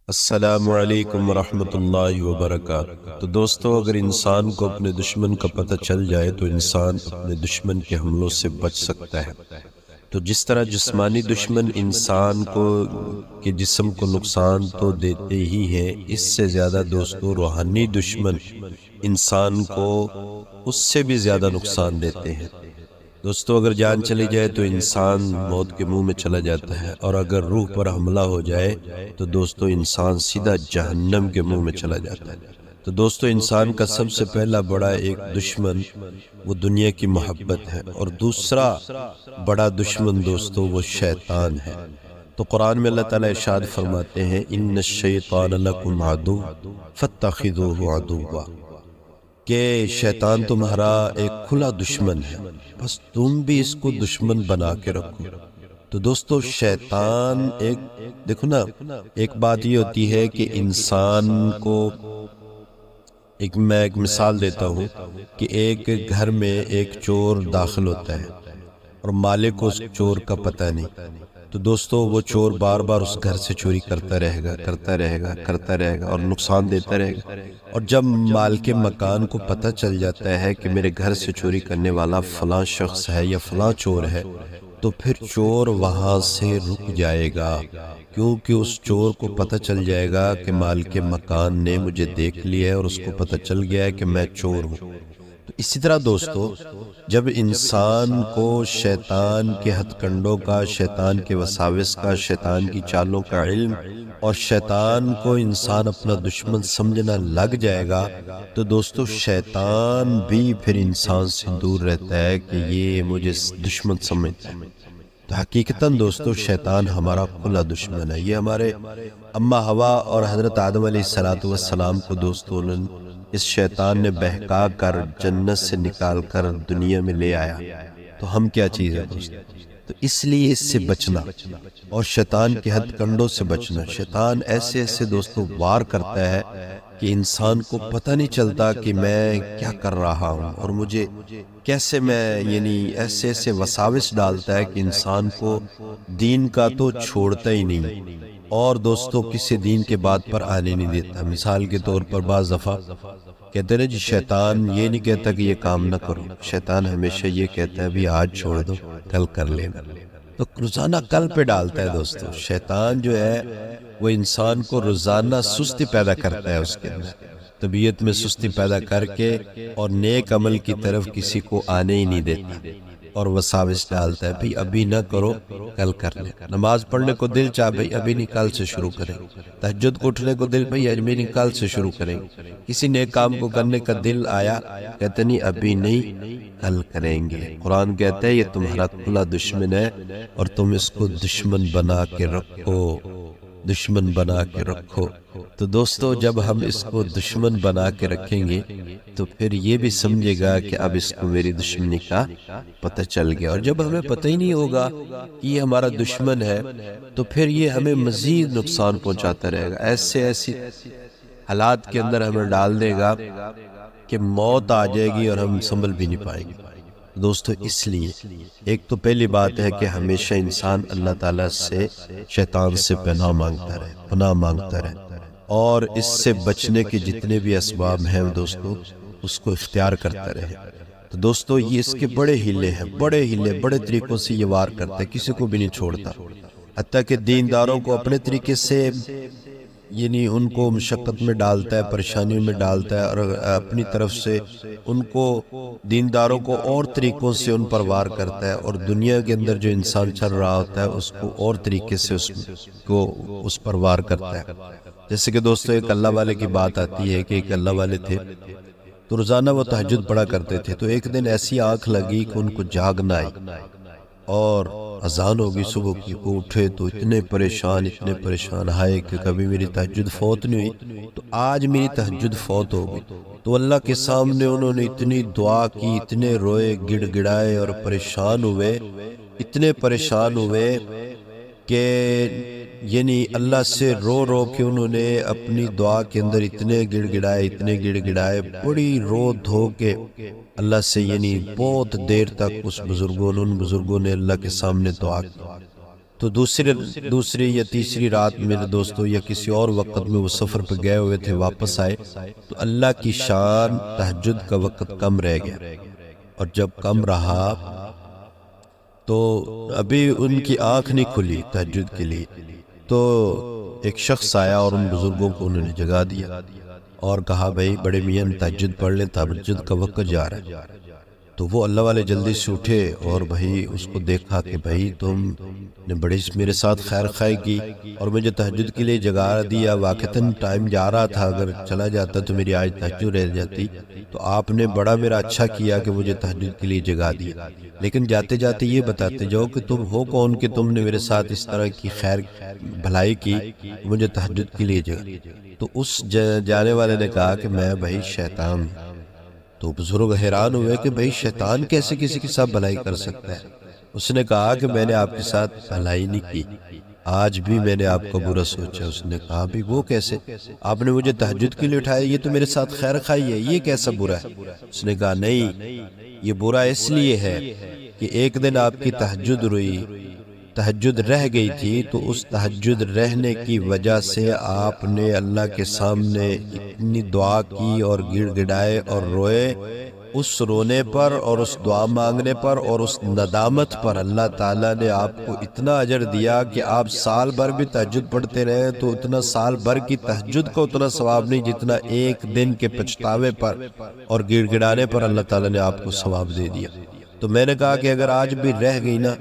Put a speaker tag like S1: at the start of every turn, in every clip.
S1: السلام علیکم ورحمۃ اللہ وبرکاتہ۔ تو دوستو، اگر انسان کو اپنے دشمن کا پتہ چل جائے تو انسان اپنے دشمن کے حملوں سے بچ سکتا ہے۔ تو جس طرح جسمانی دشمن انسان کو کے جسم کو نقصان تو دیتے ہی ہیں، اس سے زیادہ دوستو روحانی دشمن انسان کو اس سے بھی زیادہ نقصان دیتے ہیں۔ دوستو، اگر جان چلی جائے تو انسان موت کے منہ میں چلا جاتا ہے، اور اگر روح پر حملہ ہو جائے تو دوستو انسان سیدھا جہنم کے منہ میں چلا جاتا ہے۔ تو دوستو، انسان کا سب سے پہلا بڑا ایک دشمن وہ دنیا کی محبت ہے، اور دوسرا بڑا دشمن دوستو وہ شیطان ہے۔ تو قرآن میں اللہ تعالیٰ ارشاد فرماتے ہیں، ان الشیطان لکم عدو فاتخذوہ عدوا، کہ شیطان تمہارا ایک کھلا دشمن ہے، بس تم بھی اس کو دشمن بنا کے رکھو۔ تو دوستو، شیطان دیکھو نا، ایک بات یہ ہوتی ہے کہ انسان کو میں ایک مثال دیتا ہوں کہ ایک گھر میں ایک چور داخل ہوتا ہے اور مالک کو اس چور کا پتہ نہیں۔ تو دوستو، وہ چور بار بار اس گھر سے چوری کرتا رہے گا اور نقصان دیتا رہے گا، اور جب مالک مکان کو پتہ چل جاتا ہے کہ میرے گھر سے چوری کرنے والا فلاں شخص ہے یا فلاں چور ہے، تو پھر چور وہاں سے رک جائے گا، کیونکہ اس چور کو پتہ چل جائے گا کہ مالک مکان نے مجھے دیکھ لیا ہے اور اس کو پتہ چل گیا ہے کہ میں چور ہوں۔ تو اسی طرح دوستو، جب انسان کو شیطان کے ہتھ کنڈوں کا، شیطان کے وساوس کا، شیطان کی چالوں کا علم، اور شیطان کو انسان اپنا دشمن سمجھنا لگ جائے گا، تو دوستو شیطان بھی پھر انسان سے دور رہتا ہے کہ یہ مجھے دشمن سمجھتا ہے۔ تو حقیقتاً دوستو، شیطان ہمارا کھلا دشمن ہے۔ یہ ہمارے اماں حوا اور حضرت آدم علیہ السلام کو دوستو اس شیطان نے بہکا کر جنت سے نکال کر دنیا میں لے آیا، تو ہم کیا چیز ہے دوست؟ تو اس لیے اس سے بچنا اور شیطان کے ہتھ کنڈوں سے بچنا۔ شیطان ایسے دوستو وار کرتا ہے کہ انسان کو پتہ نہیں چلتا کہ میں کیا کر رہا ہوں، اور مجھے کیسے ایسے وساوس ڈالتا ہے کہ انسان کو دین کا تو چھوڑتا ہی نہیں، اور دوستو کسی دین کے بات پر آنے نہیں دیتا۔ مثال کے طور پر بعض دفعہ کہتے ہیں جی، شیطان یہ نہیں کہتا کہ یہ کام نہ کرو، شیطان ہمیشہ یہ کہتا ہے بھی آج چھوڑ دو، کل کر لینا۔ تو روزانہ کل پہ ڈالتا ہے دوستو۔ شیطان جو ہے وہ انسان کو روزانہ سستی پیدا کرتا ہے، اس کے اندر طبیعت میں سستی پیدا کر کے، اور نیک عمل کی طرف کسی کو آنے ہی نہیں دیتا، اور وساوس ڈالتا ہے بھی ابھی نہ کرو، کل کر لیں۔ نماز پڑھنے کو دل چاہ بھئی ابھی نہیں، کل سے شروع کریں۔ تہجد کو اٹھنے کو دل بھئی ابھی نہیں، کل سے شروع کریں۔ کسی نیک کام کو کرنے کا دل آیا، کہتے نہیں ابھی نہیں، کل کریں گے۔ قرآن کہتا ہے یہ تمہارا کھلا دشمن ہے، اور تم اس کو دشمن بنا کے رکھو، دشمن بنا کے رکھو۔ تو دوستو، جب ہم اس کو دشمن بنا کے رکھیں گے تو پھر یہ بھی سمجھے گا کہ اب اس کو میری دشمنی کا پتہ چل گیا، اور جب ہمیں پتہ ہی نہیں ہوگا کہ یہ ہمارا دشمن ہے تو پھر یہ ہمیں مزید نقصان پہنچاتا رہے گا، ایسی حالات کے اندر ہمیں ڈال دے گا کہ موت آ جائے گی اور ہم سنبھل بھی نہیں پائیں گے۔ دوستو، اس لیے ایک تو پہلی بات ہے کہ ہمیشہ انسان اللہ تعالیٰ سے، شیطان سے پناہ مانگتا رہے، اور اس سے بچنے کے جتنے بھی اسباب ہیں دوستو اس کو اختیار کرتا رہے۔ تو دوستو، یہ اس کے بڑے ہیلے ہیں، بڑے طریقوں سے یہ وار کرتا ہے، کسی کو بھی نہیں چھوڑتا، حتیٰ کہ دینداروں کو اپنے طریقے سے ان کو مشقت میں ڈالتا ہے، پریشانیوں میں ڈالتا ہے، اور اپنی طرف سے ان کو، دینداروں کو اور طریقوں سے ان پر وار کرتا ہے، اور دنیا کے اندر جو انسان چل رہا ہوتا ہے اس کو اور طریقے سے اس پر وار کرتا ہے۔ جیسے کہ دوستو، ایک اللہ والے کی بات آتی ہے کہ ایک اللہ والے تھے، تو روزانہ وہ تہجد پڑھا کرتے تھے۔ تو ایک دن ایسی آنکھ لگی کہ ان کو جاگ نہ آئی، اور اذان ہوگی صبح کی، وہ اٹھے تو اتنے پریشان، ہائے کہ کبھی میری تہجد فوت نہیں ہوئی تو آج میری تہجد فوت ہو گئی۔ تو اللہ کے سامنے انہوں نے اتنی دعا کی، اتنے روئے، گڑ گڑائے، اور اتنے پریشان ہوئے کہ اللہ سے رو کے انہوں نے اپنی دعا کے اندر اتنے گڑ گڑائے، بڑی رو دھو کے اللہ سے بہت دیر تک ان بزرگوں نے اللہ کے سامنے دعا کی۔ تو دوسری یا تیسری رات میرے دوستوں یا کسی اور وقت میں وہ سفر پہ گئے ہوئے تھے، واپس آئے تو اللہ کی شان تہجد کا وقت کم رہ گیا، اور جب کم رہا تو ابھی ان کی آنکھ نہیں کھلی تہجد کے لیے، تو ایک شخص آیا اور ان بزرگوں کو انہوں نے جگا دیا اور کہا بھائی بڑے میاں تہجد پڑھ لیں، تہجد کا وقت جا رہا ہے۔ تو وہ اللہ والے جلدی سے اٹھے اور بھائی اس کو دیکھا کہ بھائی تم نے بڑی میرے ساتھ خیر خواہی کی اور مجھے تہجد کے لیے جگا دیا، واقعتاً ٹائم جا رہا تھا، اگر چلا جاتا تو میری آج تہجد رہ جاتی، تو آپ نے بڑا میرا اچھا کیا کہ مجھے تہجد کے لیے جگا دیا، لیکن جاتے جاتے یہ بتاتے جاؤ کہ تم ہو کون کہ تم نے میرے ساتھ اس طرح کی خیر بھلائی کی، مجھے تہجد کے لیے جگا۔ تو اس جانے والے نے کہا کہ میں بھائی شیطان ہوں۔ تو بزرگ حیران ہوئے کہ بھئی شیطان کیسے کسی کے ساتھ بھلائی کر سکتا ہے؟ اس نے کہا کہ میں نے آپ کے ساتھ بھلائی نہیں کی، آج بھی میں نے آپ کو برا سوچا۔ اس نے کہا بھی وہ کیسے؟ آپ نے مجھے تہجد کے لیے اٹھایا، یہ تو میرے ساتھ خیر خواہی ہے، یہ کیسا برا ہے؟ اس نے کہا نہیں، یہ برا اس لیے ہے کہ ایک دن آپ کی تہجد روئی، تہجد رہ گئی تھی، تو اس تہجد رہنے کی وجہ سے آپ نے اللہ کے سامنے اتنی دعا کی اور گڑ گڑائے اور روئے، اس رونے پر اور اس دعا مانگنے پر اور اس ندامت پر اللہ تعالیٰ نے آپ کو اتنا اجر دیا کہ آپ سال بھر بھی تہجد پڑھتے رہے تو اتنا سال بھر کی تہجد کو اتنا ثواب نہیں جتنا ایک دن کے پچھتاوے پر اور گڑ گڑانے پر اللہ تعالیٰ نے آپ کو ثواب دے دیا۔ تو میں نے کہا کہ اگر آج بھی رہ گئی نا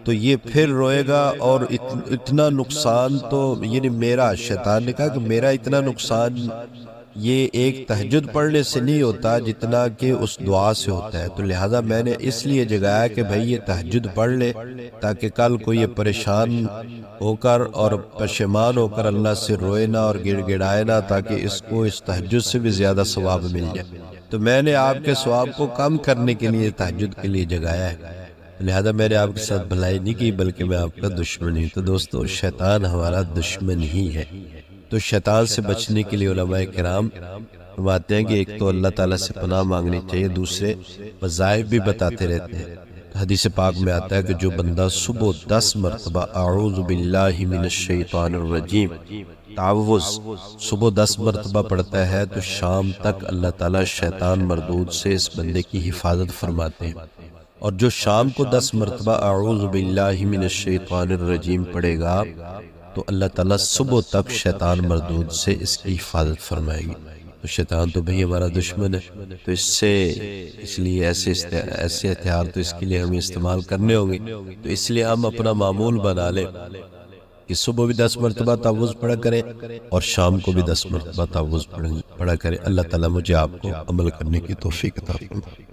S1: تو یہ پھر روئے گا، اور اتنا نقصان تو یعنی میرا، شیطان نے کہا کہ میرا اتنا نقصان یہ ایک تہجد پڑھنے سے نہیں ہوتا جتنا کہ اس دعا سے ہوتا ہے۔ تو لہٰذا میں نے اس لیے جگایا کہ بھئی یہ تہجد پڑھ لے تاکہ کل کو یہ پریشان ہو کر اور پشیمان ہو کر اللہ سے روئے نہ اور گڑ گڑائے نہ، تاکہ اس کو اس تہجد سے بھی زیادہ ثواب مل جائے۔ تو میں نے آپ کے ثواب کو کم کرنے کے لیے تہجد کے لیے جگایا ہے، لہذا میں نے آپ کے ساتھ بھلائی نہیں کی بلکہ میں آپ کا دشمن ہوں۔ تو دوستو شیطان ہمارا دشمن ہی ہے، تو شیطان سے بچنے کے لیے علماء کرام فرماتے ہیں کہ ایک تو اللہ تعالیٰ سے پناہ مانگنی چاہیے، دوسرے وظائف بھی بتاتے رہتے ہیں۔ حدیث پاک میں آتا ہے کہ جو بندہ صبح 10 مرتبہ اعوذ باللہ من الشیطان الرجیم تعوذ صبح 10 مرتبہ پڑھتا ہے تو شام تک اللہ تعالیٰ شیطان مردود سے اس بندے کی حفاظت فرماتے ہیں، اور جو شام کو 10 مرتبہ اعوذ باللہ من الشیطان الرجیم پڑھے گا تو اللہ تعالیٰ صبح تک شیطان مردود سے اس کی حفاظت فرمائے گی۔ تو شیطان تو بھئی ہمارا دشمن ہے، تو اس لیے ایسے ہتھیار تو اس کے لیے ہمیں استعمال کرنے ہوں گے، تو اس لیے ہم اپنا معمول بنا لیں کہ صبح بھی 10 مرتبہ تعوذ پڑھا کریں اور شام کو بھی 10 مرتبہ تعوذ پڑھا کریں۔ اللہ تعالیٰ مجھے آپ کو عمل کرنے کی توفیق عطا فرمائے۔